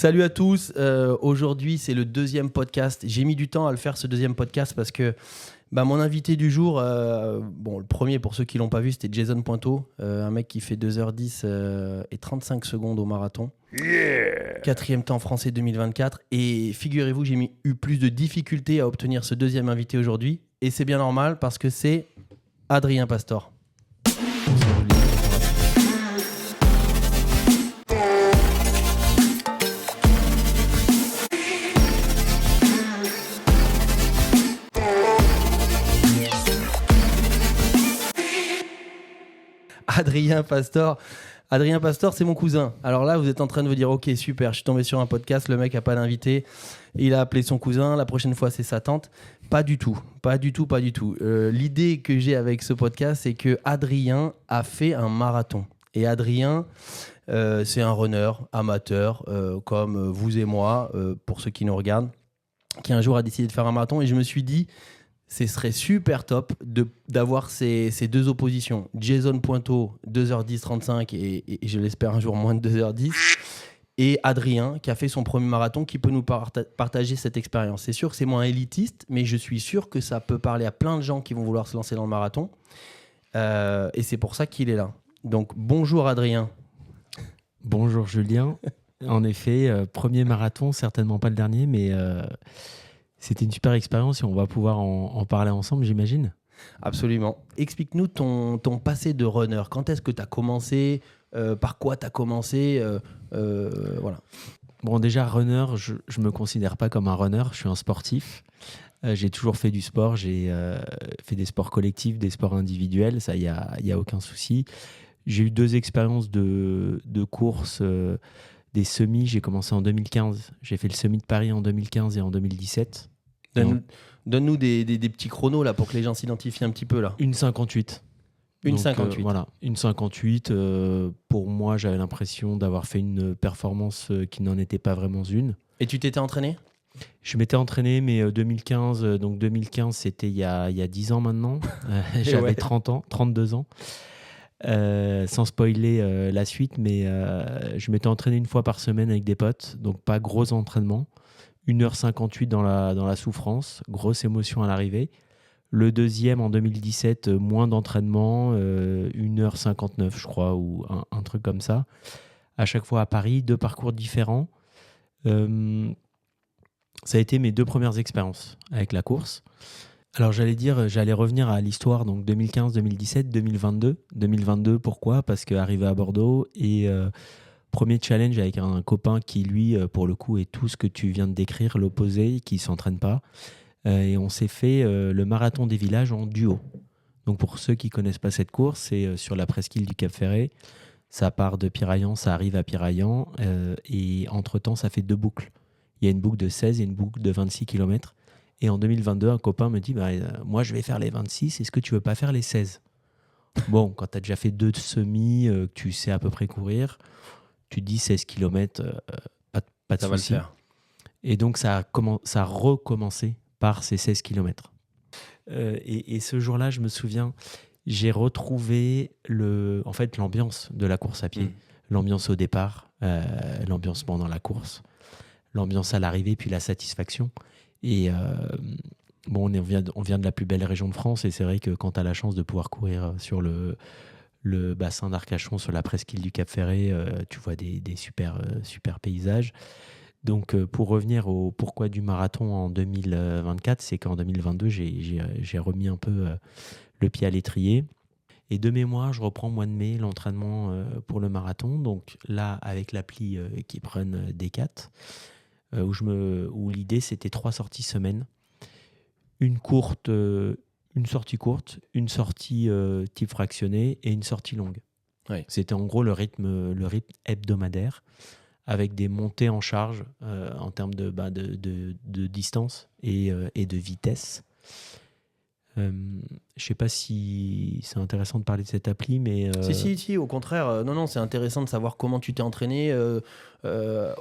Salut à tous. Aujourd'hui, c'est le deuxième podcast. J'ai mis du temps à le faire, ce deuxième podcast, parce que mon invité du jour, le premier, pour ceux qui ne l'ont pas vu, c'était Jason Pointeau, un mec qui fait 2h10 et 35 secondes au marathon. Yeah. 4e temps français 2024. Et figurez-vous, j'ai eu plus de difficultés à obtenir ce deuxième invité aujourd'hui. Et c'est bien normal, parce que c'est Adrien Pastor. Adrien Pastor, c'est mon cousin. Alors là, vous êtes en train de vous dire, ok, super, je suis tombé sur un podcast, le mec n'a pas d'invité, il a appelé son cousin, la prochaine fois, c'est sa tante. Pas du tout. L'idée que j'ai avec ce podcast, c'est que Adrien a fait un marathon. Et Adrien, c'est un runner amateur, comme vous et moi, pour ceux qui nous regardent, qui un jour a décidé de faire un marathon. Et je me suis dit, ce serait super top d'avoir ces deux oppositions. Jason Pointeau, 2h10, 35 et je l'espère un jour moins de 2h10. Et Adrien, qui a fait son premier marathon, qui peut nous partager cette expérience. C'est sûr que c'est moins élitiste, mais je suis sûr que ça peut parler à plein de gens qui vont vouloir se lancer dans le marathon. Et c'est pour ça qu'il est là. Donc, bonjour Adrien. Bonjour Julien. En effet, premier marathon, certainement pas le dernier, mais... C'était une super expérience et on va pouvoir en parler ensemble, j'imagine. Absolument. Explique-nous ton passé de runner. Quand est-ce que tu as commencé ? Par quoi tu as commencé ? Voilà. Bon, déjà, runner, je ne me considère pas comme un runner. Je suis un sportif. J'ai toujours fait du sport. J'ai fait des sports collectifs, des sports individuels. Ça, il y a aucun souci. J'ai eu 2 expériences de course, des semis. J'ai commencé en 2015. J'ai fait le semi de Paris en 2015 et en 2017. Donne-nous des petits chronos là, pour que les gens s'identifient un petit peu. Là. 1,58. Une 58. Voilà, 1,58. Pour moi, j'avais l'impression d'avoir fait une performance qui n'en était pas vraiment une. Et tu t'étais entraîné ? Je m'étais entraîné, mais 2015, donc 2015, c'était il y a 10 ans maintenant. J'avais 32 ans. Sans spoiler la suite, mais je m'étais entraîné une fois par semaine avec des potes, donc pas gros entraînement. 1h58 dans la souffrance, grosse émotion à l'arrivée. Le deuxième en 2017, moins d'entraînement, 1h59 je crois, ou un truc comme ça. À chaque fois à Paris, 2 parcours différents. Ça a été mes 2 premières expériences avec la course. Alors j'allais revenir à l'histoire, donc 2015, 2017, 2022. 2022, pourquoi ? Parce qu'arrivé à Bordeaux et... premier challenge avec un copain qui, lui, pour le coup, est tout ce que tu viens de décrire, l'opposé, qui ne s'entraîne pas. Et on s'est fait le marathon des villages en duo. Donc, pour ceux qui ne connaissent pas cette course, c'est sur la presqu'île du Cap-Ferret. Ça part de Piraillan, ça arrive à Piraillan. Et entre-temps, ça fait 2 boucles. Il y a une boucle de 16 et une boucle de 26 km. Et en 2022, un copain me dit moi, je vais faire les 26. Est-ce que tu ne veux pas faire les 16 ? Bon, quand tu as déjà fait 2 semis, que tu sais à peu près courir... Tu dis 16 km, pas de ça souci. Va le faire. Et donc, ça a recommencé par ces 16 km. Et ce jour-là, je me souviens, j'ai retrouvé l'ambiance de la course à pied. L'ambiance au départ, l'ambiance pendant la course, l'ambiance à l'arrivée, puis la satisfaction. Et on vient de la plus belle région de France. Et c'est vrai que quand tu as la chance de pouvoir courir sur le bassin d'Arcachon, sur la presqu'île du Cap-Ferret, tu vois des super paysages. Donc, pour revenir au pourquoi du marathon en 2024, c'est qu'en 2022, j'ai remis un peu le pied à l'étrier. Et de mémoire, je reprends au mois de mai l'entraînement pour le marathon. Donc là, avec l'appli Keeprun Décat, où l'idée, c'était 3 sorties semaine. Une sortie courte, une sortie type fractionné et une sortie longue. Ouais. C'était en gros le rythme hebdomadaire avec des montées en charge en termes de distance et de vitesse. Je ne sais pas si c'est intéressant de parler de cette appli, mais... Si, au contraire. Non, c'est intéressant de savoir comment tu t'es entraîné.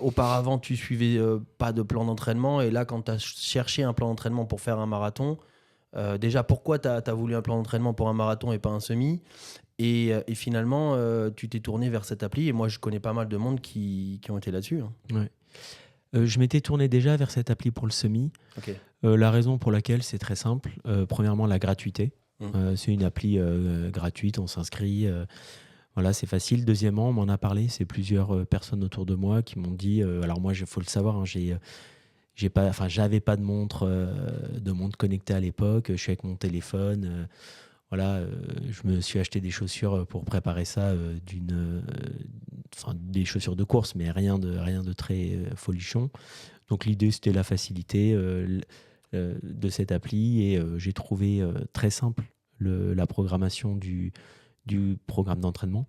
Auparavant, tu suivais pas de plan d'entraînement et là, quand tu as cherché un plan d'entraînement pour faire un marathon, déjà, pourquoi tu as voulu un plan d'entraînement pour un marathon et pas un semi ? Et finalement, tu t'es tourné vers cette appli. Et moi, je connais pas mal de monde qui ont été là-dessus. Ouais. Je m'étais tourné déjà vers cette appli pour le semi. Ok. La raison pour laquelle, c'est très simple. Premièrement, la gratuité. Mmh. C'est une appli gratuite, on s'inscrit. Voilà, c'est facile. Deuxièmement, on m'en a parlé. C'est plusieurs personnes autour de moi qui m'ont dit. Alors moi, il faut le savoir, hein, j'avais pas de montre connectée à l'époque. Je suis avec mon téléphone. Voilà, je me suis acheté des chaussures pour préparer ça, des chaussures de course, mais rien de très folichon. Donc l'idée, c'était la facilité de cette appli, et j'ai trouvé très simple la programmation du programme d'entraînement.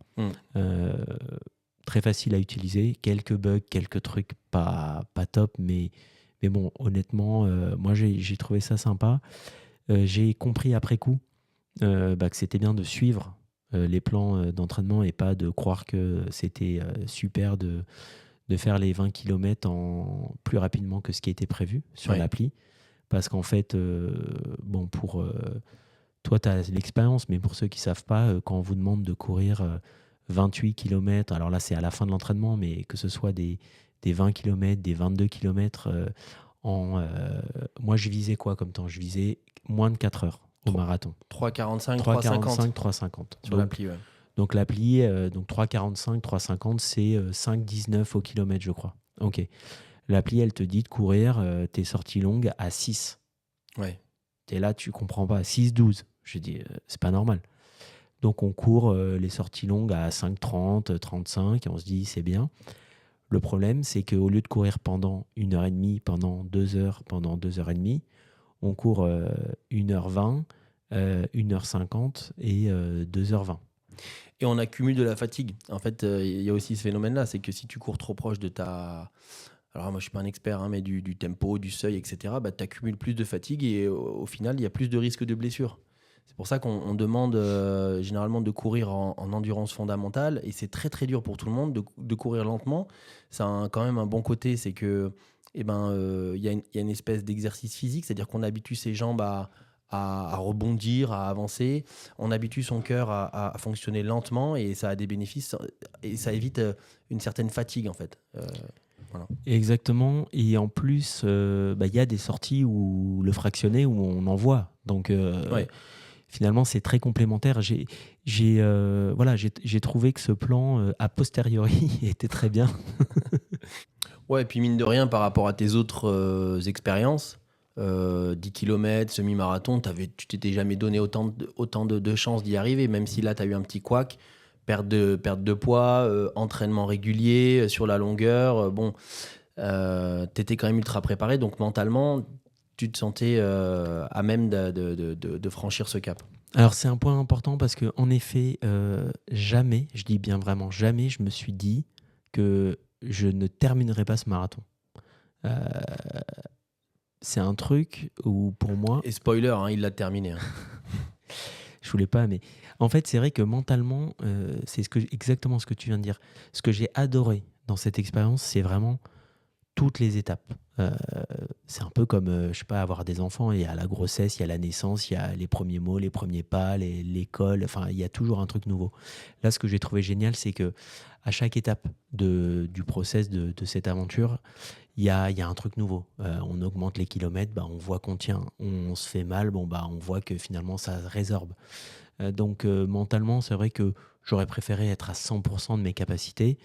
Très facile à utiliser, quelques bugs, quelques trucs pas top, mais bon, honnêtement, moi j'ai trouvé ça sympa. J'ai compris après coup que c'était bien de suivre les plans d'entraînement et pas de croire que c'était super de faire les 20 km plus rapidement que ce qui était prévu sur l'appli. Parce qu'en fait, pour toi, tu as l'expérience, mais pour ceux qui ne savent pas, quand on vous demande de courir 28 km, alors là, c'est à la fin de l'entraînement, mais que ce soit des 20 km, des 22 km, moi, je visais quoi comme temps ? Je visais moins de 4 heures au marathon. 3,45, 3,50 sur l'appli, ouais. Donc l'appli, 3,45, 3,50, c'est 5,19 au kilomètre, je crois. Ok. L'appli, elle te dit de courir tes sorties longues à 6. Ouais. Et là, tu comprends pas. 6,12. Je dis, c'est pas normal. Donc on court les sorties longues à 5,30, 35, et on se dit, c'est bien. Le problème, c'est qu'au lieu de courir pendant 1h30, pendant 2 heures, pendant 2h30, on court 1h20, 1h50 et 2h20. Et on accumule de la fatigue. En fait, il y a aussi ce phénomène-là, c'est que si tu cours trop proche de ta... Alors moi, je ne suis pas un expert, hein, mais du tempo, du seuil, etc., tu accumules plus de fatigue et au final, il y a plus de risques de blessure. C'est pour ça qu'on demande généralement de courir en endurance fondamentale, et c'est très très dur pour tout le monde de courir lentement. Ça a quand même un bon côté, c'est que y a une espèce d'exercice physique, c'est-à-dire qu'on habitue ses jambes à rebondir, à avancer. On habitue son cœur à fonctionner lentement, et ça a des bénéfices, et ça évite une certaine fatigue en fait. Voilà. Exactement. Et en plus, y a des sorties où le fractionné, où on en voit. Donc finalement, c'est très complémentaire. J'ai trouvé que ce plan a posteriori était très bien. Ouais, et puis mine de rien, par rapport à tes autres expériences, 10 km, semi-marathon, tu t'étais jamais donné autant de chances d'y arriver, même si là, tu as eu un petit couac, perte de poids, entraînement régulier sur la longueur. Tu étais quand même ultra préparé, donc mentalement, tu te sentais à même de franchir ce cap. Alors, c'est un point important parce qu'en effet, jamais, je dis bien vraiment jamais, je me suis dit que je ne terminerai pas ce marathon. C'est un truc où, pour moi... Et spoiler, hein, il l'a terminé. Hein. Je voulais pas, mais en fait, c'est vrai que mentalement, c'est exactement ce que tu viens de dire. Ce que j'ai adoré dans cette expérience, c'est vraiment toutes les étapes. C'est un peu comme, je sais pas, avoir des enfants. Il y a la grossesse, il y a la naissance, il y a les premiers mots, les premiers pas, l'école. Enfin, il y a toujours un truc nouveau. Là, ce que j'ai trouvé génial, c'est que à chaque étape du process de cette aventure, il y a un truc nouveau. On augmente les kilomètres, on voit qu'on tient. On se fait mal, on voit que finalement, ça résorbe. Donc, mentalement, c'est vrai que j'aurais préféré être à 100% de mes capacités.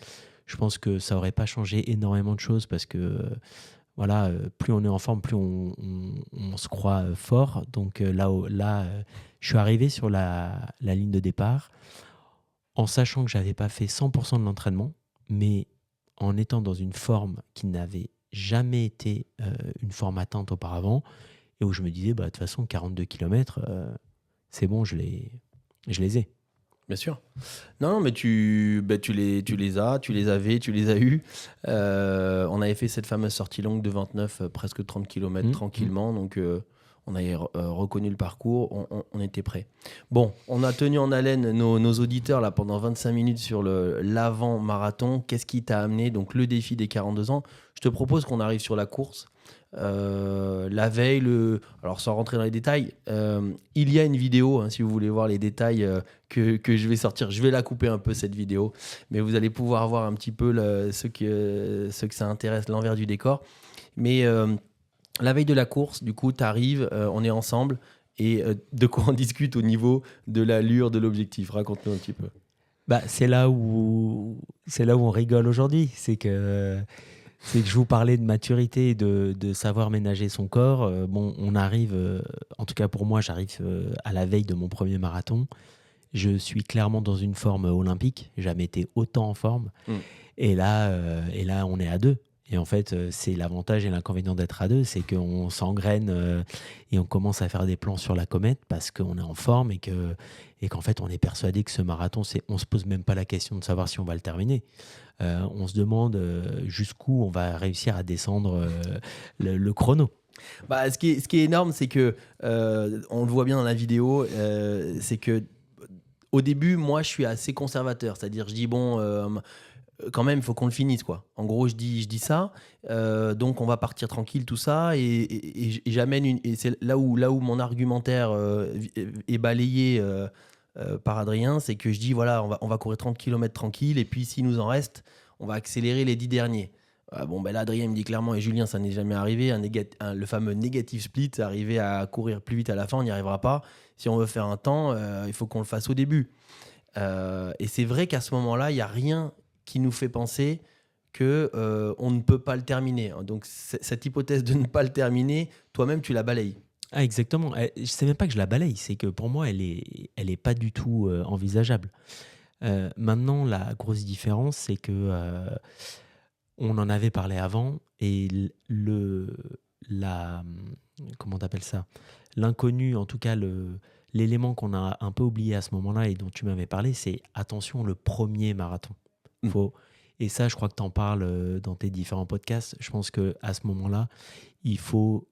Je pense que ça n'aurait pas changé énormément de choses parce que plus on est en forme, plus on se croit fort. Donc là, je suis arrivé sur la ligne de départ en sachant que je n'avais pas fait 100% de l'entraînement, mais en étant dans une forme qui n'avait jamais été une forme atteinte auparavant, et où je me disais, de toute façon, 42 km, c'est bon, je les ai. Bien sûr. Non, mais tu les as eus. On avait fait cette fameuse sortie longue de 29, presque 30 km tranquillement. Donc, on avait reconnu le parcours, on était prêt. Bon, on a tenu en haleine nos auditeurs là pendant 25 minutes sur l'avant-marathon. Qu'est-ce qui t'a amené? Donc le défi des 42 ans. Je te propose qu'on arrive sur la course. La veille, alors sans rentrer dans les détails, il y a une vidéo, hein, si vous voulez voir les détails que je vais sortir. Je vais la couper un peu cette vidéo, mais vous allez pouvoir voir un petit peu ceux que ça intéresse, l'envers du décor. Mais la veille de la course, du coup, tu arrives, on est ensemble, et de quoi on discute au niveau de l'allure de l'objectif? Raconte-nous un petit peu. Bah, c'est là où on rigole aujourd'hui. C'est que je vous parlais de maturité et de savoir ménager son corps. Bon, on arrive, en tout cas pour moi, j'arrive à la veille de mon premier marathon. Je suis clairement dans une forme olympique. J'ai jamais été autant en forme. Et là, on est à deux. Et en fait, c'est l'avantage et l'inconvénient d'être à deux, c'est qu'on s'engraine et on commence à faire des plans sur la comète parce qu'on est en forme et qu'en fait, on est persuadé que ce marathon, on ne se pose même pas la question de savoir si on va le terminer. On se demande jusqu'où on va réussir à descendre le chrono. Bah, ce qui est énorme, c'est que, on le voit bien dans la vidéo, c'est que au début, moi, je suis assez conservateur. C'est-à-dire, je dis, bon, quand même, il faut qu'on le finisse, quoi. En gros, je dis ça. Donc, on va partir tranquille, tout ça. Et j'amène et c'est là où mon argumentaire est balayé par Adrien, c'est que je dis, voilà, on va courir 30 km tranquille. Et puis, s'il nous en reste, on va accélérer les 10 derniers. Bon, ben là, Adrien me dit clairement, et Julien, ça n'est jamais arrivé, le fameux negative split, arriver à courir plus vite à la fin, on n'y arrivera pas. Si on veut faire un temps, il faut qu'on le fasse au début. Et c'est vrai qu'à ce moment-là, il n'y a rien qui nous fait penser qu'on ne peut pas le terminer. Donc, cette hypothèse de ne pas le terminer, toi-même, tu la balayes. Ah, exactement. Je ne sais même pas que je la balaye, c'est que pour moi, elle est pas du tout envisageable. Maintenant, la grosse différence, c'est que on en avait parlé avant et comment t'appelles ça? L'inconnu, en tout cas, l'élément qu'on a un peu oublié à ce moment-là et dont tu m'avais parlé, c'est attention, le premier marathon. Et ça, je crois que tu en parles dans tes différents podcasts. Je pense qu'à ce moment-là, il faut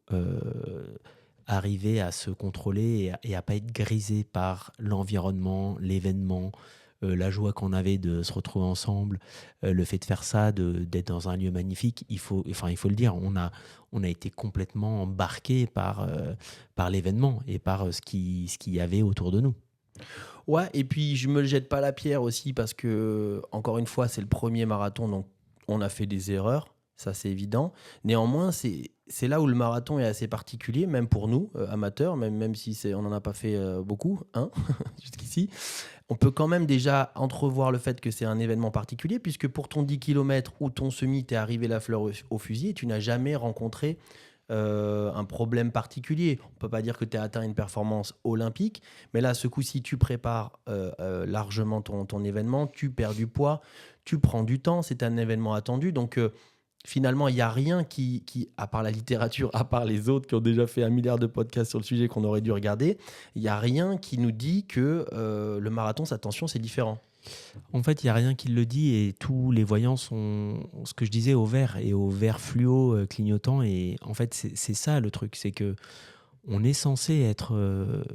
arriver à se contrôler et à ne pas être grisé par l'environnement, l'événement, la joie qu'on avait de se retrouver ensemble, le fait de faire ça, d'être dans un lieu magnifique. Il faut le dire, on a été complètement embarqué par l'événement et par ce qu'il y avait autour de nous. Ouais, et puis je me jette pas la pierre aussi parce que, encore une fois, c'est le premier marathon, donc on a fait des erreurs, ça c'est évident. Néanmoins, c'est là où le marathon est assez particulier, même pour nous, amateurs, même si on n'en a pas fait beaucoup, hein, jusqu'ici. On peut quand même déjà entrevoir le fait que c'est un événement particulier, puisque pour ton 10 km ou ton semi, t'es arrivé la fleur au fusil et tu n'as jamais rencontré un problème particulier. On ne peut pas dire que tu as atteint une performance olympique, mais là, ce coup-ci, tu prépares largement ton événement, tu perds du poids, tu prends du temps, c'est un événement attendu. Donc, finalement, il n'y a rien qui, à part la littérature, à part les autres qui ont déjà fait 1 milliard de podcasts sur le sujet qu'on aurait dû regarder, il n'y a rien qui nous dit que le marathon, attention, c'est différent. En fait, il n'y a rien qui le dit et tous les voyants sont, ce que je disais, au vert et au vert fluo clignotant. Et en fait, c'est ça le truc, c'est que on est censé être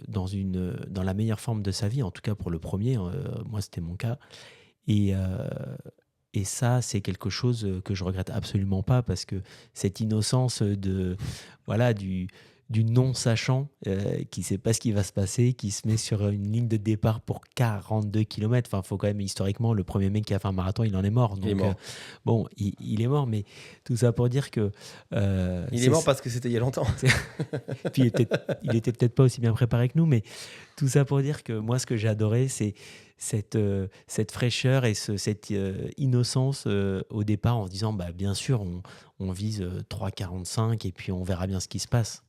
dans la meilleure forme de sa vie, en tout cas pour le premier. Moi, c'était mon cas. Et ça, c'est quelque chose que je regrette absolument pas parce que cette innocence du non-sachant qui ne sait pas ce qui va se passer, qui se met sur une ligne de départ pour 42 km. Enfin, il faut quand même, historiquement, le premier mec qui a fait un marathon, il en est mort. Donc, il est mort. Bon, il est mort, mais tout ça pour dire que... il est mort parce que c'était il y a longtemps. Puis il était peut-être pas aussi bien préparé que nous, mais tout ça pour dire que moi, ce que j'ai adoré, c'est cette fraîcheur et cette innocence au départ en se disant, bah, bien sûr, on vise 3,45 et puis on verra bien ce qui se passe.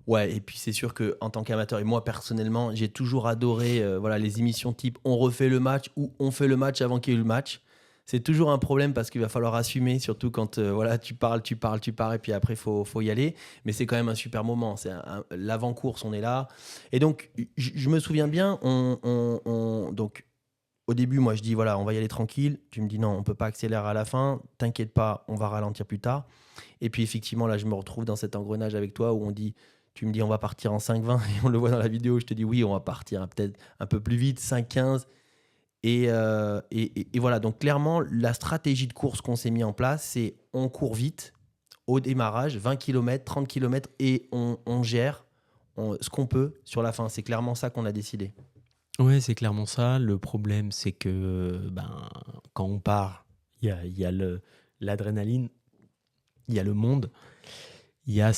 Ouais, et puis c'est sûr qu'en tant qu'amateur, et moi personnellement, j'ai toujours adoré les émissions type on refait le match ou on fait le match avant qu'il y ait eu le match. C'est toujours un problème parce qu'il va falloir assumer, surtout quand tu parles, et puis après, il faut y aller. Mais c'est quand même un super moment. C'est l'avant-course, on est là. Et donc, je me souviens bien, donc, au début, moi, je dis, voilà, on va y aller tranquille. Tu me dis, non, on ne peut pas accélérer à la fin. T'inquiète pas, on va ralentir plus tard. Et puis, effectivement, là, je me retrouve dans cet engrenage avec toi où on dit... Tu me dis, on va partir en 5,20 et on le voit dans la vidéo. Je te dis, oui, on va partir peut-être un peu plus vite, 5,15. Et voilà, donc clairement, la stratégie de course qu'on s'est mis en place, c'est on court vite au démarrage, 20 km, 30 km, et on gère ce qu'on peut sur la fin. C'est clairement ça qu'on a décidé. Ouais, c'est clairement ça. Le problème, c'est que quand on part, il y a l'adrénaline, il y a le monde, il y a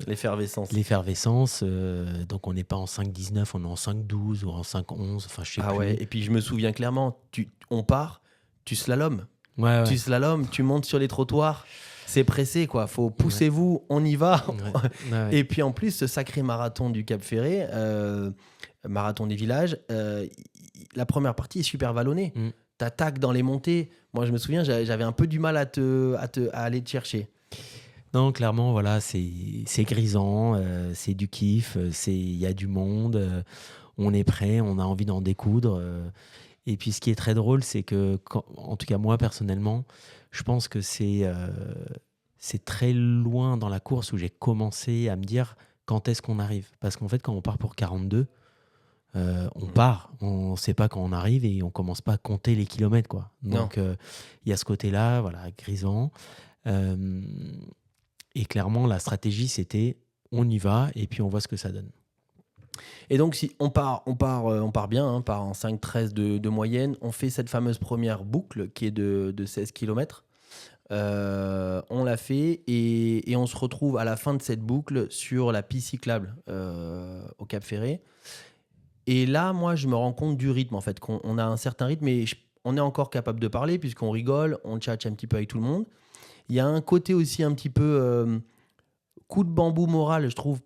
l'effervescence. Donc on n'est pas en 5,19, on est en 5,12 ou en 5,11. Enfin, je sais plus. Ouais. Et puis je me souviens clairement, on part, tu slalomes. Ouais. Tu slalomes, tu montes sur les trottoirs. C'est pressé, quoi. Faut poussez-vous, on y va. Ouais. Et puis en plus, ce sacré marathon du Cap Ferré, marathon des villages, la première partie est super vallonnée. T'attaques dans les montées. Moi, je me souviens, j'avais un peu du mal à aller te chercher. Non, clairement, voilà, c'est grisant, c'est du kiff, il y a du monde, on est prêt, on a envie d'en découdre. Et puis, ce qui est très drôle, c'est que, en tout cas moi personnellement, je pense que c'est très loin dans la course où j'ai commencé à me dire quand est-ce qu'on arrive. Parce qu'en fait, quand on part pour 42, on part, on ne sait pas quand on arrive et on ne commence pas à compter les kilomètres, quoi. Donc, il y a ce côté-là, voilà, grisant. Et clairement, la stratégie, c'était on y va et puis on voit ce que ça donne. Et donc, si on part bien, on part en 5,13 de moyenne. On fait cette fameuse première boucle qui est de 16 km. On l'a fait et on se retrouve à la fin de cette boucle sur la piste cyclable au Cap Ferré. Et là, moi, je me rends compte du rythme, en fait, qu'on a un certain rythme et on est encore capable de parler puisqu'on rigole, on tchatche un petit peu avec tout le monde. Il y a un côté aussi un petit peu coup de bambou moral, je trouve,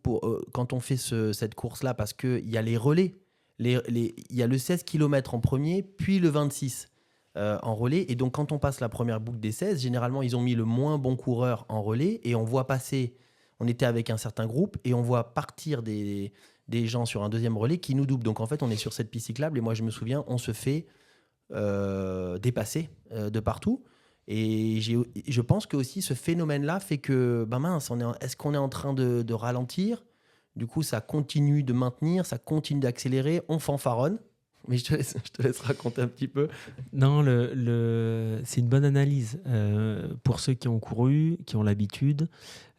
quand on fait cette course-là, parce qu'il y a les relais. Il y a le 16 km en premier, puis le 26 en relais. Et donc, quand on passe la première boucle des 16, généralement, ils ont mis le moins bon coureur en relais et on voit passer. On était avec un certain groupe et on voit partir des gens sur un deuxième relais qui nous doublent. Donc, en fait, on est sur cette piste cyclable et moi, je me souviens, on se fait dépasser de partout. Et je pense que aussi ce phénomène-là fait que, mince, est-ce qu'on est en train de ralentir ? Du coup, ça continue de maintenir, ça continue d'accélérer, on fanfaronne. Mais je te laisse raconter un petit peu. Non, c'est une bonne analyse. Pour ceux qui ont couru, qui ont l'habitude,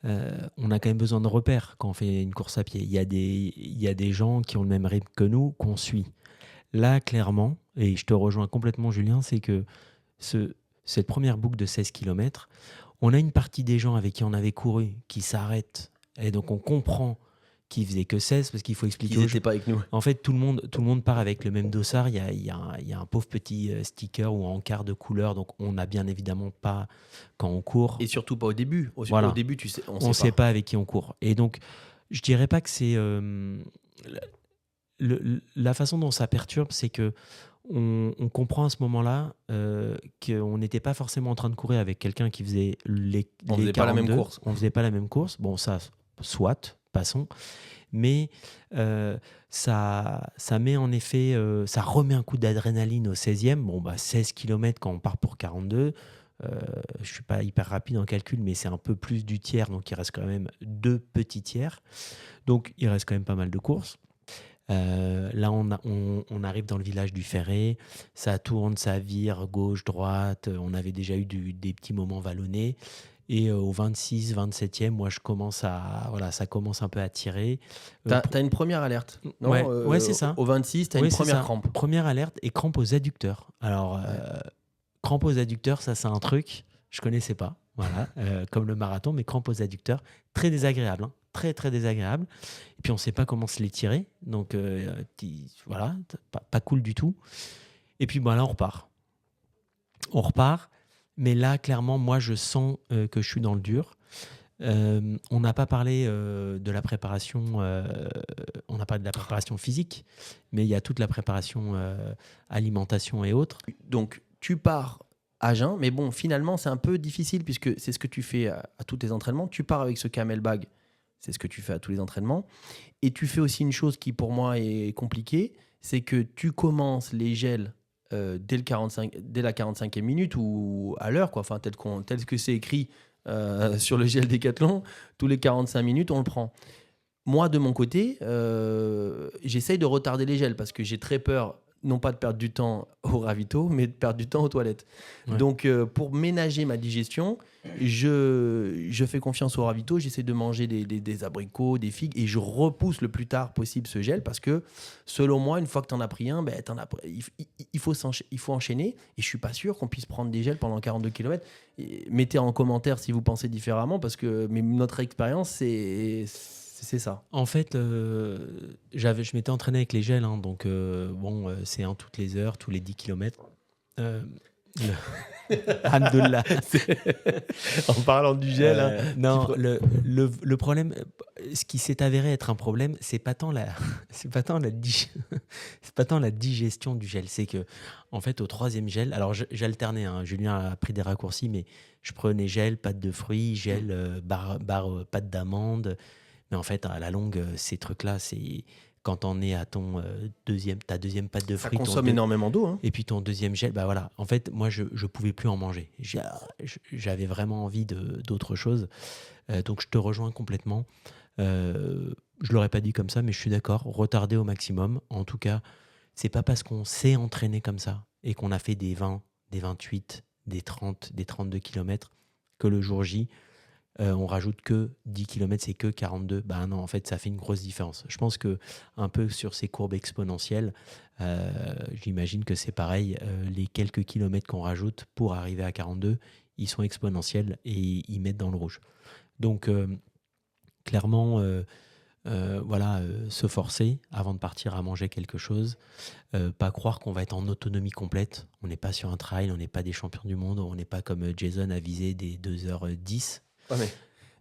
on a quand même besoin de repères quand on fait une course à pied. Il y a des gens qui ont le même rythme que nous, qu'on suit. Là, clairement, et je te rejoins complètement, Julien, c'est que cette première boucle de 16 km, on a une partie des gens avec qui on avait couru qui s'arrêtent. Et donc, on comprend qu'ils faisaient que 16 parce qu'il faut expliquer. Ils n'étaient pas avec nous. En fait, tout le monde part avec le même dossard. Il y a un pauvre petit sticker ou encart de couleur. Donc, on n'a bien évidemment pas quand on court. Et surtout pas au début. Voilà. Au début, tu sais, on ne sait pas avec qui on court. Et donc, je dirais pas que c'est... la façon dont ça perturbe, c'est que on comprend à ce moment-là qu'on n'était pas forcément en train de courir avec quelqu'un qui faisait les 42. On faisait pas la même course. On faisait pas la même course. Bon, ça, soit, passons. Mais ça met en effet, ça remet un coup d'adrénaline au 16e. Bon, 16 km quand on part pour 42. Je ne suis pas hyper rapide en calcul, mais c'est un peu plus du tiers. Donc, il reste quand même 2 petits tiers. Donc, il reste quand même pas mal de courses. Là, on arrive dans le village du Ferré, ça tourne, ça vire, gauche, droite. On avait déjà eu des petits moments vallonnés. Et au 26, 27e, moi, ça commence un peu à tirer. T'as une première alerte, non ? Ouais, c'est ça. Au 26, t'as une première crampe. Première alerte et crampe aux adducteurs. Alors, crampe aux adducteurs, ça, c'est un truc, je connaissais pas. Voilà, comme le marathon, mais crampe aux adducteurs, très désagréable, hein. Très très désagréable, et puis on sait pas comment se les tirer, donc voilà, pas cool du tout. Et puis là on repart, mais là clairement moi je sens que je suis dans le dur. On n'a pas parlé de la préparation, on a parlé de la préparation physique, mais il y a toute la préparation alimentation et autres. Donc tu pars à jeun, mais bon, finalement c'est un peu difficile puisque c'est ce que tu fais à tous tes entraînements. Tu pars avec ce camel bag. C'est ce que tu fais à tous les entraînements. Et tu fais aussi une chose qui, pour moi, est compliquée, c'est que tu commences les gels dès la 45e minute ou à l'heure, quoi. Enfin, tel que c'est écrit sur le gel Décathlon, tous les 45 minutes, on le prend. Moi, de mon côté, j'essaye de retarder les gels parce que j'ai très peur, non pas de perdre du temps au ravito, mais de perdre du temps aux toilettes. Ouais. Donc, pour ménager ma digestion, je fais confiance au ravito, j'essaie de manger des abricots, des figues, et je repousse le plus tard possible ce gel parce que, selon moi, une fois que tu en as pris un, il faut enchaîner. Et je ne suis pas sûr qu'on puisse prendre des gels pendant 42 km. Mettez en commentaire si vous pensez différemment parce que notre expérience, c'est ça. En fait, je m'étais entraîné avec les gels, hein, donc c'est un toutes les heures, tous les 10 km. Alhamdoulilah. En parlant du gel. Non, le problème, ce qui s'est avéré être un problème, c'est pas tant la digestion du gel, c'est que en fait au troisième gel, alors j'alternais, hein, Julien a pris des raccourcis, mais je prenais gel, pâte de fruits, gel, pâte d'amande, mais en fait à la longue, ces trucs-là, c'est quand on est à ta deuxième pâte de fruits, ça consomme énormément d'eau. Hein. Et puis ton deuxième gel, bah voilà. En fait, moi, je pouvais plus en manger. J'avais vraiment envie d'autre chose. Donc, je te rejoins complètement. Je l'aurais pas dit comme ça, mais je suis d'accord. Retarder au maximum. En tout cas, c'est pas parce qu'on s'est entraîné comme ça et qu'on a fait des 20, des 28, des 30, des 32 km que le jour J, on rajoute que 10 km, c'est que 42. Bah non, en fait, ça fait une grosse différence. Je pense que un peu sur ces courbes exponentielles, j'imagine que c'est pareil. Les quelques kilomètres qu'on rajoute pour arriver à 42, ils sont exponentiels et ils mettent dans le rouge. Donc, clairement, se forcer avant de partir à manger quelque chose. Pas croire qu'on va être en autonomie complète. On n'est pas sur un trail, on n'est pas des champions du monde, on n'est pas comme Jason à viser des 2h10. Ouais, mais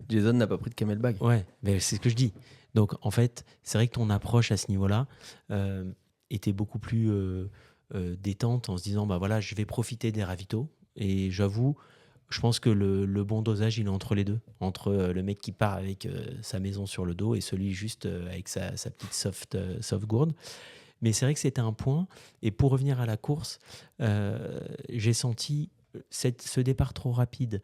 Jason n'a pas pris de camelback. Ouais, mais c'est ce que je dis. Donc, en fait, c'est vrai que ton approche à ce niveau-là était beaucoup plus détente en se disant, bah voilà, je vais profiter des ravitaux. Et j'avoue, je pense que le bon dosage, il est entre les deux. Entre le mec qui part avec sa maison sur le dos et celui juste avec sa petite soft gourde. Mais c'est vrai que c'était un point. Et pour revenir à la course, j'ai senti ce départ trop rapide,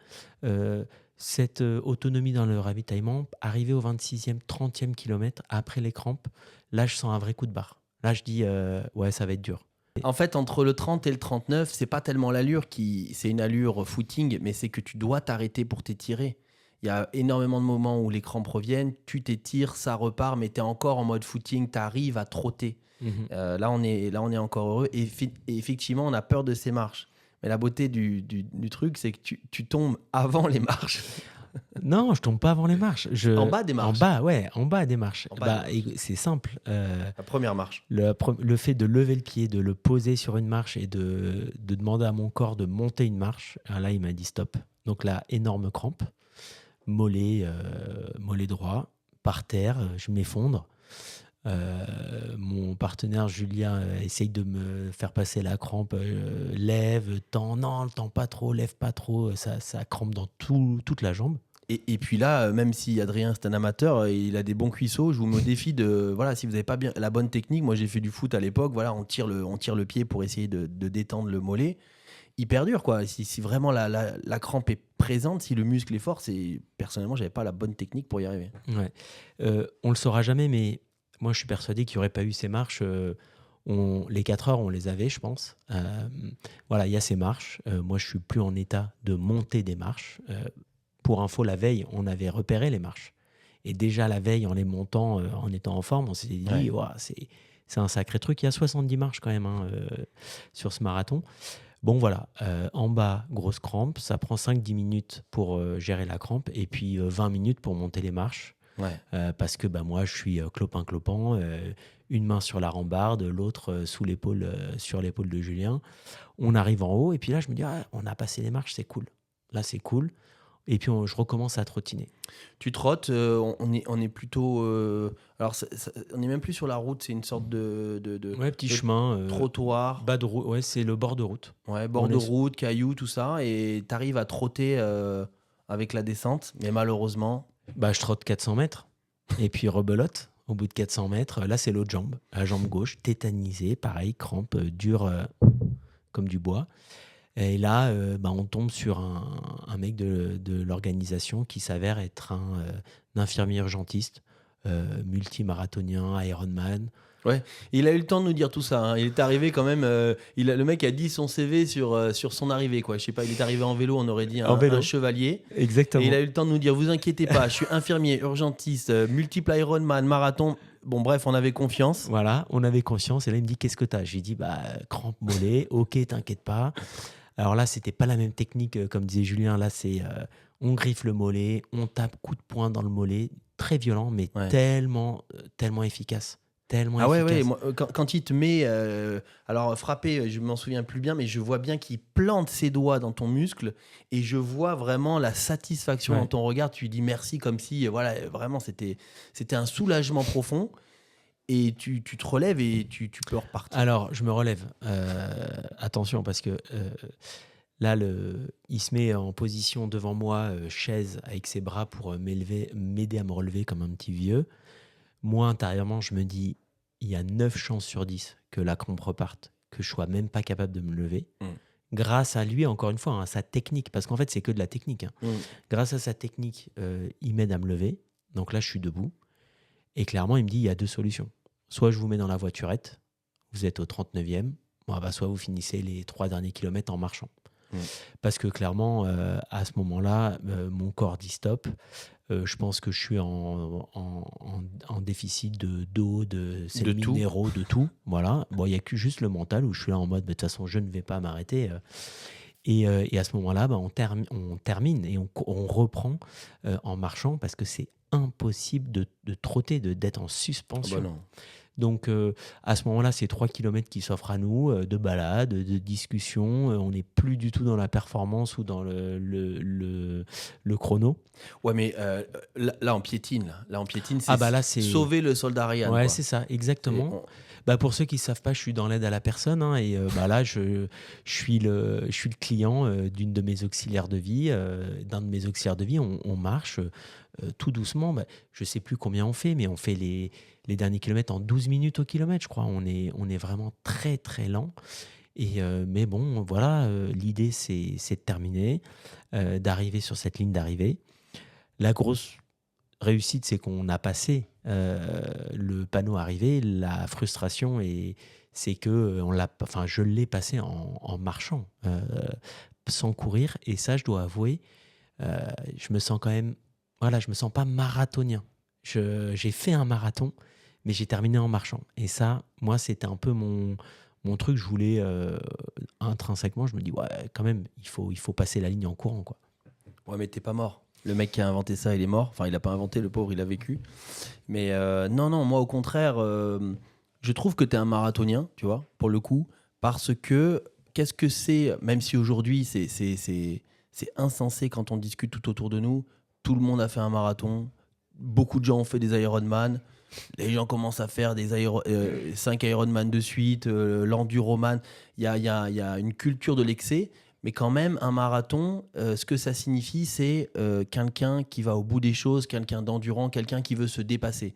cette autonomie dans le ravitaillement, arrivé au 26e, 30e kilomètre, après les crampes, là, je sens un vrai coup de barre. Là, je dis, ouais, ça va être dur. En fait, entre le 30 et le 39, c'est pas tellement l'allure c'est une allure footing, mais c'est que tu dois t'arrêter pour t'étirer. Il y a énormément de moments où les crampes reviennent, tu t'étires, ça repart, mais tu es encore en mode footing, tu arrives à trotter. Là, on est encore heureux. Et effectivement, on a peur de ces marches. Mais la beauté du truc, c'est que tu tombes avant les marches. Non, je tombe pas avant les marches. En bas des marches. En bas des marches. C'est simple. La première marche. Le fait de lever le pied, de le poser sur une marche et de demander à mon corps de monter une marche, là, il m'a dit stop. Donc là, énorme crampe, mollet droit, par terre, je m'effondre. Mon partenaire Julien essaye de me faire passer la crampe, lève, tend, non, tend pas trop, lève pas trop, ça crampe dans toute la jambe. Et puis là, même si Adrien c'est un amateur, il a des bons cuisseaux, je vous me défie de, voilà, si vous n'avez pas bien la bonne technique, moi j'ai fait du foot à l'époque, voilà, on tire le pied pour essayer de détendre le mollet, hyper dur quoi. Si vraiment la crampe est présente, si le muscle est fort, personnellement j'avais pas la bonne technique pour y arriver. Ouais. On le saura jamais, mais moi, je suis persuadé qu'il n'y aurait pas eu ces marches. Les 4 heures, on les avait, je pense. Voilà, il y a ces marches. Moi, je ne suis plus en état de monter des marches. Pour info, la veille, on avait repéré les marches. Et déjà, la veille, en les montant, en étant en forme, on s'est dit, ouais. C'est un sacré truc. Il y a 70 marches quand même sur ce marathon. Bon, voilà. En bas, grosse crampe. Ça prend 5-10 minutes pour gérer la crampe. Et puis 20 minutes pour monter les marches. Ouais. Parce que moi je suis clopin, une main sur la rambarde, l'autre sur l'épaule de Julien. On arrive en haut et puis là je me dis on a passé les marches, c'est cool. Là c'est cool. Et puis je recommence à trottiner. Tu trottes, on est plutôt alors on n'est même plus sur la route, c'est une sorte de petit chemin, trottoir. Bas de route, ouais, c'est le bord de route. Ouais, bord de route, cailloux, tout ça, et tu arrives à trotter avec la descente, mais malheureusement. Je trotte 400 mètres et puis rebelote au bout de 400 mètres. Là, c'est l'autre jambe, la jambe gauche, tétanisée, pareil, crampe, dure comme du bois. Et là, on tombe sur un mec de l'organisation qui s'avère être un infirmier urgentiste, multimarathonien, Ironman. Ouais, il a eu le temps de nous dire tout ça. Hein. Il est arrivé quand même. Le mec a dit son CV sur son arrivée, quoi. Je sais pas, il est arrivé en vélo, on aurait dit un chevalier. Exactement. Et il a eu le temps de nous dire vous inquiétez pas, je suis infirmier, urgentiste, multiple Ironman, marathon. Bon, bref, on avait confiance. Voilà, on avait conscience. Et là, il me dit qu'est-ce que t'as ? J'ai dit crampe mollet. Ok, t'inquiète pas. Alors là, c'était pas la même technique, comme disait Julien. Là, c'est on griffe le mollet, on tape coup de poing dans le mollet, très violent, mais tellement efficace. Ah ouais, moi, quand il te met... alors frapper, je m'en souviens plus bien, mais je vois bien qu'il plante ses doigts dans ton muscle et je vois vraiment la satisfaction dans ton regard. Tu lui dis merci comme si, voilà, vraiment, c'était un soulagement profond. Et tu te relèves et tu peux repartir. Alors, je me relève. Attention, parce que là, il se met en position devant moi, chaise, avec ses bras pour m'aider à me relever comme un petit vieux. Moi, intérieurement, je me dis, il y a 9 chances sur 10 que la crampe reparte, que je sois même pas capable de me lever. Grâce à lui, encore une fois, à sa technique, parce qu'en fait, c'est que de la technique. Grâce à sa technique, il m'aide à me lever. Donc là, je suis debout. Et clairement, il me dit, il y a 2 solutions. Soit je vous mets dans la voiturette, vous êtes au 39e, soit vous finissez les 3 derniers kilomètres en marchant. Parce que clairement, à ce moment-là, mon corps dit stop. Je pense que je suis en déficit d'eau, de sels minéraux, de tout. Voilà. Bon, il n'y a que juste le mental où je suis là en mode, de toute façon, je ne vais pas m'arrêter. Et à ce moment-là, on termine et on reprend en marchant parce que c'est impossible de trotter, d'être en suspension. Non. Donc, à ce moment-là, c'est 3 kilomètres qui s'offrent à nous, de balade, de discussion. On n'est plus du tout dans la performance ou dans le chrono. Ouais, mais là, on piétine. Là, on piétine, c'est sauver le soldat Ryan. Ouais, quoi. C'est ça, exactement. Pour ceux qui ne savent pas, je suis dans l'aide à la personne. Et là, je suis le client d'une de mes auxiliaires de vie. D'un de mes auxiliaires de vie, on marche tout doucement. Je ne sais plus combien on fait, mais on fait les derniers kilomètres en 12 minutes au kilomètre, je crois. On est vraiment très, très lent. Mais bon, voilà, l'idée, c'est de terminer, d'arriver sur cette ligne d'arrivée. La grosse réussite, c'est qu'on a passé le panneau arrivé. La frustration, c'est que je l'ai passé en marchant, sans courir. Et ça, je dois avouer, je me sens quand même... Voilà, je me sens pas marathonien. J'ai fait un marathon, mais j'ai terminé en marchant. Et ça, moi, c'était un peu mon truc. Je voulais, intrinsèquement, je me dis, ouais, quand même, il faut passer la ligne en courant, quoi. Ouais, mais t'es pas mort. Le mec qui a inventé ça, il est mort. Enfin, il a pas inventé, le pauvre, il a vécu. Mais non, moi, au contraire, je trouve que t'es un marathonien, tu vois, pour le coup, parce que qu'est-ce que c'est, même si aujourd'hui, c'est insensé quand on discute tout autour de nous. Tout le monde a fait un marathon. Beaucoup de gens ont fait des Ironman. Les gens commencent à faire 5 Ironman de suite, l'enduroman. Il y a une culture de l'excès. Mais quand même, un marathon, ce que ça signifie, c'est quelqu'un qui va au bout des choses, quelqu'un d'endurant, quelqu'un qui veut se dépasser.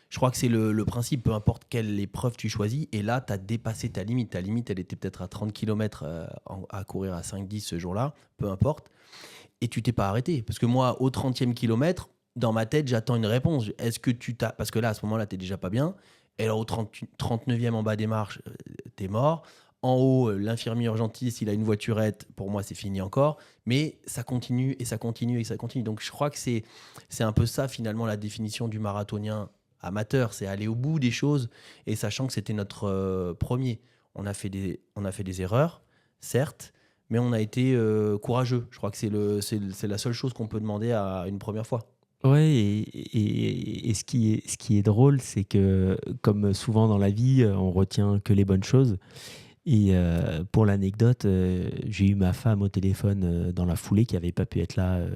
Je crois que c'est le principe, peu importe quelle épreuve tu choisis. Et là, tu as dépassé ta limite. Ta limite, elle était peut-être à 30 km à courir à 5-10 ce jour-là, peu importe. Et tu t'es pas arrêté. Parce que moi, au 30e kilomètre, dans ma tête, j'attends une réponse. Est-ce que tu t'as... Parce que là, à ce moment-là, tu n'es déjà pas bien. Et alors, au 39e en bas des marches, tu es mort. En haut, l'infirmier urgentiste, il a une voiturette. Pour moi, c'est fini encore. Mais ça continue et ça continue et ça continue. Donc, je crois que c'est un peu ça, finalement, la définition du marathonien amateur. C'est aller au bout des choses. Et sachant que c'était notre premier. On a fait des erreurs, certes. Mais on a été courageux. Je crois que c'est la seule chose qu'on peut demander à une première fois. Ouais, et ce qui est drôle, c'est que, comme souvent dans la vie, on retient que les bonnes choses. Et pour l'anecdote, j'ai eu ma femme au téléphone dans la foulée qui n'avait pas pu être là.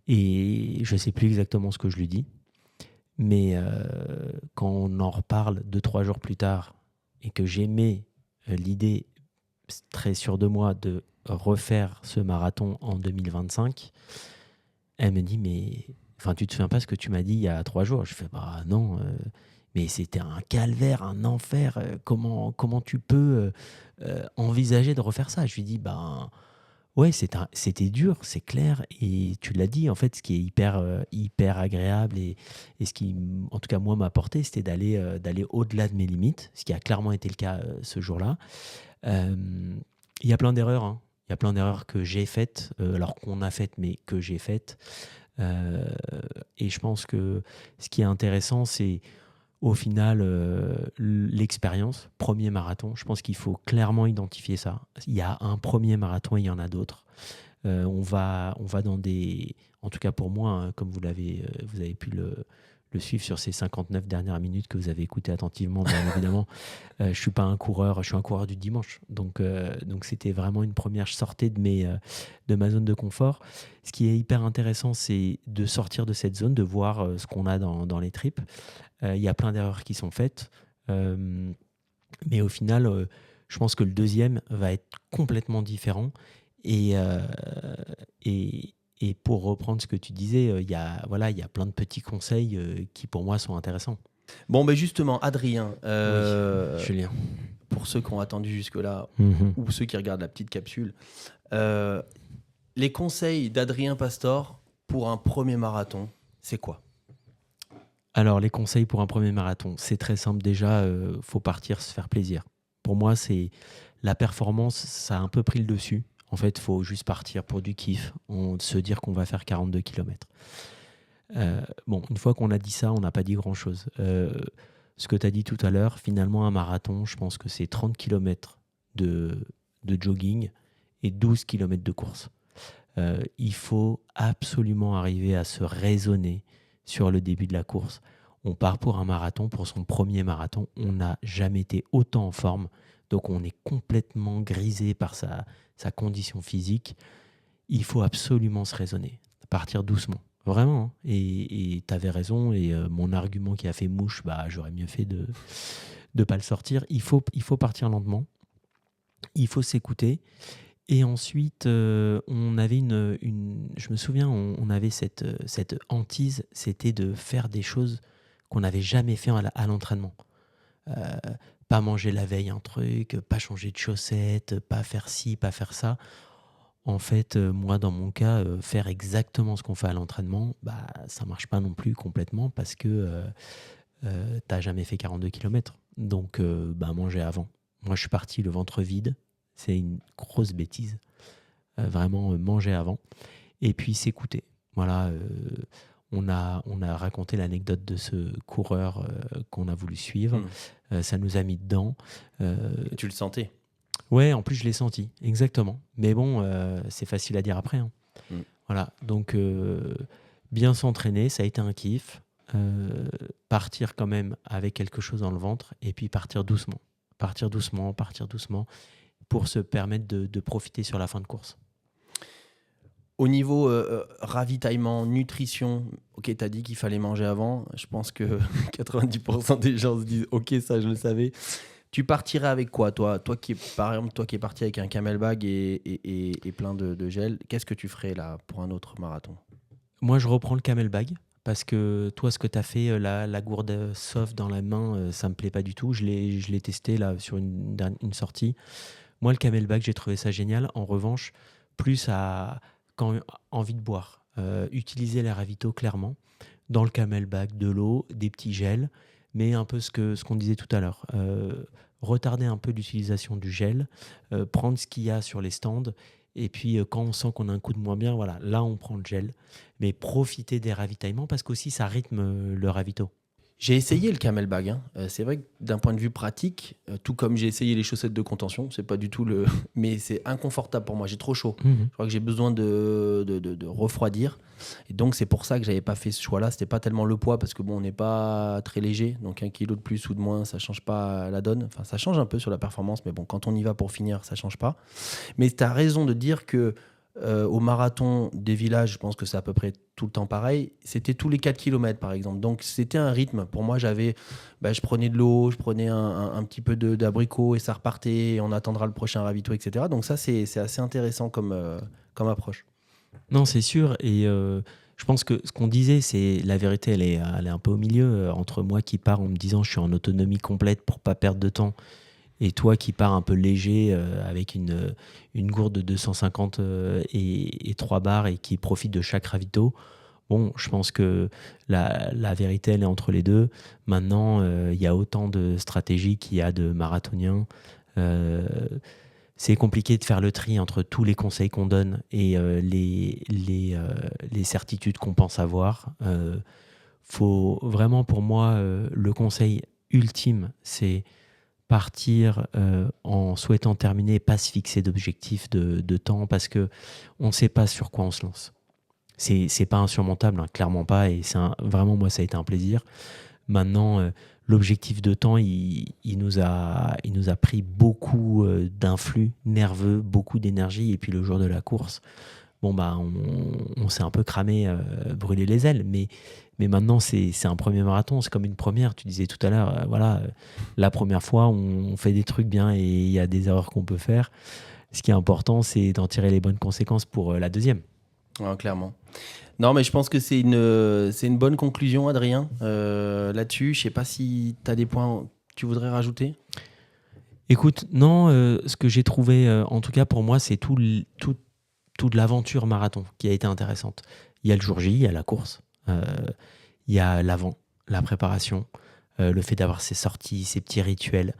Et je ne sais plus exactement ce que je lui dis. Mais quand on en reparle 2-3 jours plus tard et que j'aimais l'idée très sûre de moi de refaire ce marathon en 2025, elle me dit, mais tu te souviens pas ce que tu m'as dit il y a 3 jours? Je fais, non, mais c'était un calvaire, un enfer. Comment tu peux envisager de refaire ça? Je lui dis, Ouais, c'était dur, c'est clair. Et tu l'as dit, en fait, ce qui est hyper agréable et ce qui, en tout cas, moi, m'a apporté, c'était d'aller au-delà de mes limites, ce qui a clairement été le cas ce jour-là. Euh, Il y a plein d'erreurs, hein. Il y a plein d'erreurs que j'ai faites, alors qu'on a faites, mais que j'ai faites. Euh, et je pense que ce qui est intéressant, c'est au final l'expérience, premier marathon. Je pense qu'il faut clairement identifier ça. Il y a un premier marathon, il y en a d'autres. On va dans des... En tout cas pour moi, hein, comme vous avez pu le suivre sur ces 59 dernières minutes que vous avez écoutées attentivement, bien évidemment. Je suis pas un coureur, je suis un coureur du dimanche. Donc c'était vraiment une première. Je sortais de ma zone de confort. Ce qui est hyper intéressant, c'est de sortir de cette zone, de voir ce qu'on a dans les tripes. Il y a plein d'erreurs qui sont faites. Mais au final, je pense que le deuxième va être complètement différent. Et, euh, et pour reprendre ce que tu disais, il y a plein de petits conseils qui pour moi sont intéressants. Bon, ben justement, Adrien, Oui, Julien. pour ceux qui ont attendu jusque-là, Mhm. ou ceux qui regardent la petite capsule, les conseils d'Adrien Pastor pour un premier marathon, c'est quoi? Alors, les conseils pour un premier marathon, c'est très simple. Déjà, faut partir se faire plaisir. Pour moi, c'est la performance, ça a un peu pris le dessus. En fait, il faut juste partir pour du kiff, se dire qu'on va faire 42 km. Bon, une fois qu'on a dit ça, on n'a pas dit grand-chose. Ce que tu as dit tout à l'heure, finalement, un marathon, je pense que c'est 30 km de jogging et 12 km de course. Il faut absolument arriver à se raisonner sur le début de la course. On part pour un marathon, pour son premier marathon. On n'a jamais été autant en forme. Donc on est complètement grisé par sa condition physique. Il faut absolument se raisonner, partir doucement. Vraiment. Hein. Et tu avais raison. Et mon argument qui a fait mouche, j'aurais mieux fait de ne pas le sortir. Il faut partir lentement. Il faut s'écouter. Et ensuite, on avait je me souviens, on avait cette hantise, c'était de faire des choses qu'on n'avait jamais fait à l'entraînement. Pas manger la veille un truc, pas changer de chaussettes, pas faire ci, pas faire ça. En fait, moi, dans mon cas, faire exactement ce qu'on fait à l'entraînement, ça marche pas non plus complètement parce que t'as jamais fait 42 km. Donc, manger avant. Moi, je suis parti le ventre vide. C'est une grosse bêtise. Vraiment manger avant. Et puis s'écouter. Voilà. On a raconté l'anecdote de ce coureur qu'on a voulu suivre. Ça nous a mis dedans. Et tu le sentais? Ouais, en plus je l'ai senti, exactement. Mais bon, c'est facile à dire après. Hein. Voilà. Donc bien s'entraîner, ça a été un kiff. Partir quand même avec quelque chose dans le ventre et puis partir doucement. Partir doucement pour se permettre de profiter sur la fin de course. Au niveau ravitaillement, nutrition, ok, tu as dit qu'il fallait manger avant. Je pense que 90% des gens se disent ok, ça je le savais. Tu partirais avec quoi, toi qui es parti avec un camelback et plein de gel, qu'est-ce que tu ferais là pour un autre marathon? Moi, je reprends le camelback parce que toi, ce que tu as fait, la gourde soft dans la main, ça me plaît pas du tout. Je l'ai testé là sur une sortie. Moi, le camelback, j'ai trouvé ça génial. En revanche, plus quand envie de boire, utiliser les ravitaux clairement dans le camelback, de l'eau, des petits gels, mais un peu ce qu'on disait tout à l'heure. Retarder un peu l'utilisation du gel, prendre ce qu'il y a sur les stands, et puis quand on sent qu'on a un coup de moins bien, voilà, là on prend le gel, mais profiter des ravitaillements parce qu'aussi ça rythme le ravito. J'ai essayé le camelback. C'est vrai que d'un point de vue pratique, tout comme j'ai essayé les chaussettes de contention, c'est pas du tout le. Mais c'est inconfortable pour moi. J'ai trop chaud. Je crois que j'ai besoin de refroidir. Et donc c'est pour ça que j'avais pas fait ce choix-là. C'était pas tellement le poids parce que bon, on n'est pas très léger. Donc 1 kilo de plus ou de moins, ça change pas la donne. Enfin, ça change un peu sur la performance, mais bon, quand on y va pour finir, ça change pas. Mais tu as raison de dire que. Au marathon des villages, je pense que c'est à peu près tout le temps pareil. C'était tous les 4 km, par exemple. Donc, c'était un rythme. Pour moi, je prenais de l'eau, je prenais un petit peu d'abricot et ça repartait. Et on attendra le prochain ravito, etc. Donc, ça, c'est assez intéressant comme approche. Non, c'est sûr. Et je pense que ce qu'on disait, c'est la vérité, elle est un peu au milieu. Entre moi qui pars en me disant je suis en autonomie complète pour pas perdre de temps Et toi qui pars un peu léger avec une gourde de 250 et 3 barres et qui profite de chaque ravito, bon, je pense que la vérité, elle est entre les deux. Maintenant, il y a autant de stratégies qu'il y a de marathoniens. Euh, c'est compliqué de faire le tri entre tous les conseils qu'on donne et les certitudes qu'on pense avoir. Faut vraiment, pour moi, le conseil ultime, c'est partir en souhaitant terminer, pas se fixer d'objectifs de temps parce que on ne sait pas sur quoi on se lance. C'est pas insurmontable, hein, clairement pas, et vraiment, moi, ça a été un plaisir. Maintenant, l'objectif de temps, il nous a pris beaucoup d'influx nerveux, beaucoup d'énergie, et puis le jour de la course, bon, bah, on s'est un peu cramé, brûlé les ailes, mais maintenant, c'est un premier marathon, c'est comme une première. Tu disais tout à l'heure, voilà, la première fois, on fait des trucs bien et il y a des erreurs qu'on peut faire. Ce qui est important, c'est d'en tirer les bonnes conséquences pour la deuxième. Ouais, clairement. Non, mais je pense que c'est une bonne conclusion, Adrien. Là-dessus, je sais pas si tu as des points que tu voudrais rajouter. Écoute, non, ce que j'ai trouvé, en tout cas pour moi, c'est toute l'aventure marathon qui a été intéressante. Il y a le jour J, il y a la course, il y a l'avant, la préparation, le fait d'avoir ces sorties, ces petits rituels.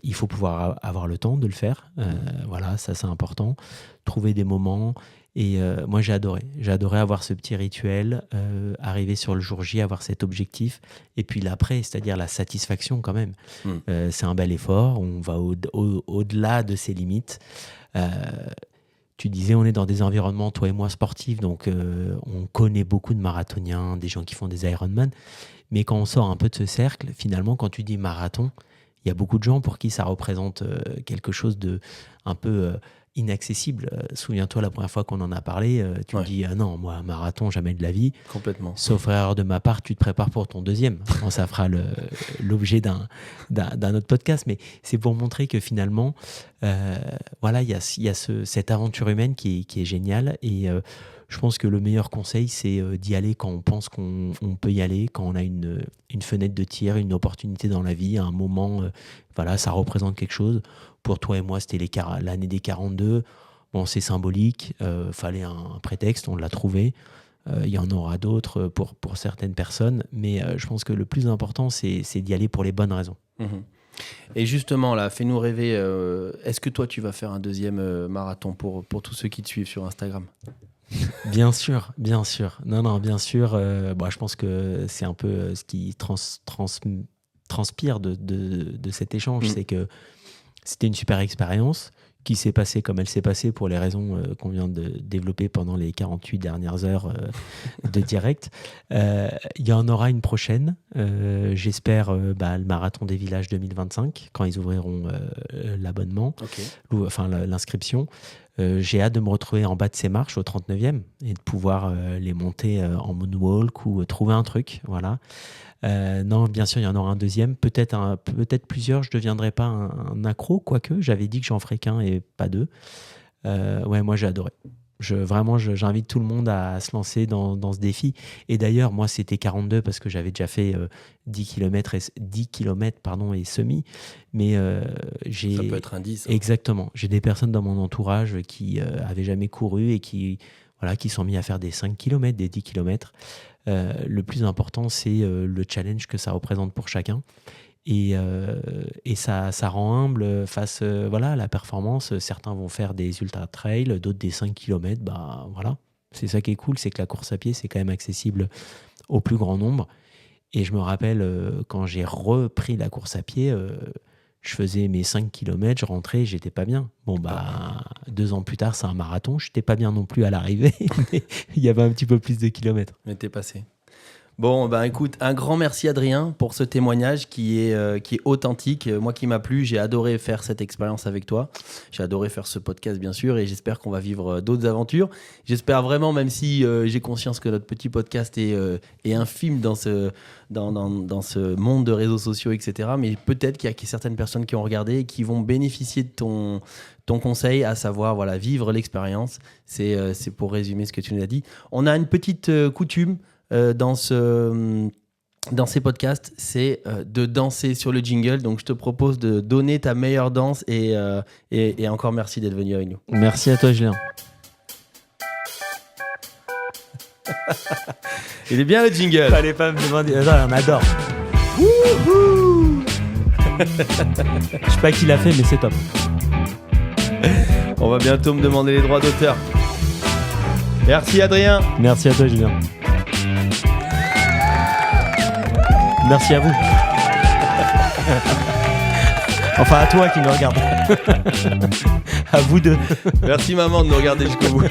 Il faut pouvoir avoir le temps de le faire. Voilà, ça c'est important. Trouver des moments. Et moi j'ai adoré avoir ce petit rituel, arriver sur le jour J, avoir cet objectif, et puis l'après, c'est-à-dire la satisfaction quand même. C'est un bel effort, on va au-delà de ses limites. Tu disais, on est dans des environnements, toi et moi, sportifs, donc on connaît beaucoup de marathoniens, des gens qui font des Ironman, mais quand on sort un peu de ce cercle, finalement, quand tu dis marathon, il y a beaucoup de gens pour qui ça représente quelque chose de un peu inaccessible. Souviens-toi, la première fois qu'on en a parlé, tu me dis, ah non, moi, un marathon, jamais de la vie. Complètement. Sauf erreur de ma part, tu te prépares pour ton deuxième. Bon, ça fera l'objet d'un autre podcast, mais c'est pour montrer que finalement, voilà, il y a cette aventure humaine qui est géniale, et je pense que le meilleur conseil, c'est d'y aller quand on pense qu'on peut y aller, quand on a une fenêtre de tir, une opportunité dans la vie, un moment, voilà, ça représente quelque chose. Pour toi et moi, c'était l'année des 42. Bon, c'est symbolique, fallait un prétexte, on l'a trouvé. Il y en aura d'autres pour certaines personnes, mais je pense que le plus important, c'est d'y aller pour les bonnes raisons. Et justement, là, fais-nous rêver. Est-ce que toi, tu vas faire un deuxième marathon pour tous ceux qui te suivent sur Instagram ? Bien sûr, bien sûr. Non, bien sûr. Je pense que c'est un peu ce qui transpire de cet échange. C'est que c'était une super expérience qui s'est passée comme elle s'est passée pour les raisons qu'on vient de développer pendant les 48 dernières heures de direct. Il y en aura une prochaine. J'espère le Marathon des Villages 2025, quand ils ouvriront l'abonnement, l'inscription. J'ai hâte de me retrouver en bas de ces marches au 39e et de pouvoir les monter en moonwalk ou trouver un truc. Voilà. Non, bien sûr, il y en aura un deuxième. Peut-être plusieurs. Je ne deviendrai pas un accro, quoique. J'avais dit que j'en ferais qu'un et pas deux. Moi, j'ai adoré. J'invite tout le monde à se lancer dans ce défi. Et d'ailleurs, moi, c'était 42 parce que j'avais déjà fait 10 km et semi. Mais ça peut être un 10. Exactement. J'ai des personnes dans mon entourage qui avaient jamais couru et qui sont mis à faire des 5 km, des 10 km. Le plus important, c'est le challenge que ça représente pour chacun. Et ça rend humble face à la performance. Certains vont faire des ultra-trails, d'autres des 5 km. Voilà. C'est ça qui est cool, c'est que la course à pied, c'est quand même accessible au plus grand nombre. Et je me rappelle, quand j'ai repris la course à pied, je faisais mes 5 km, je rentrais, j'étais pas bien. 2 ans plus tard, c'est un marathon. Je n'étais pas bien non plus à l'arrivée, mais il y avait un petit peu plus de kilomètres. Mais t'es passé. Bon, écoute, un grand merci Adrien pour ce témoignage qui est authentique. Moi qui m'a plu, j'ai adoré faire cette expérience avec toi. J'ai adoré faire ce podcast bien sûr et j'espère qu'on va vivre d'autres aventures. J'espère vraiment, même si j'ai conscience que notre petit podcast est infime dans ce monde de réseaux sociaux, etc. Mais peut-être qu'il y a certaines personnes qui ont regardé et qui vont bénéficier de ton conseil, à savoir vivre l'expérience. C'est pour résumer ce que tu nous as dit. On a une petite coutume dans ce dans ces podcasts, c'est de danser sur le jingle. Donc, je te propose de donner ta meilleure danse et encore merci d'être venu avec nous. Merci à toi, Julien. Il est bien le jingle. Fallait pas me demander. On adore. Je sais pas qui l'a fait, mais c'est top. On va bientôt me demander les droits d'auteur. Merci Adrien. Merci à toi, Julien. Merci à vous. Enfin, à toi qui me regarde. À vous deux. Merci maman de nous regarder jusqu'au bout.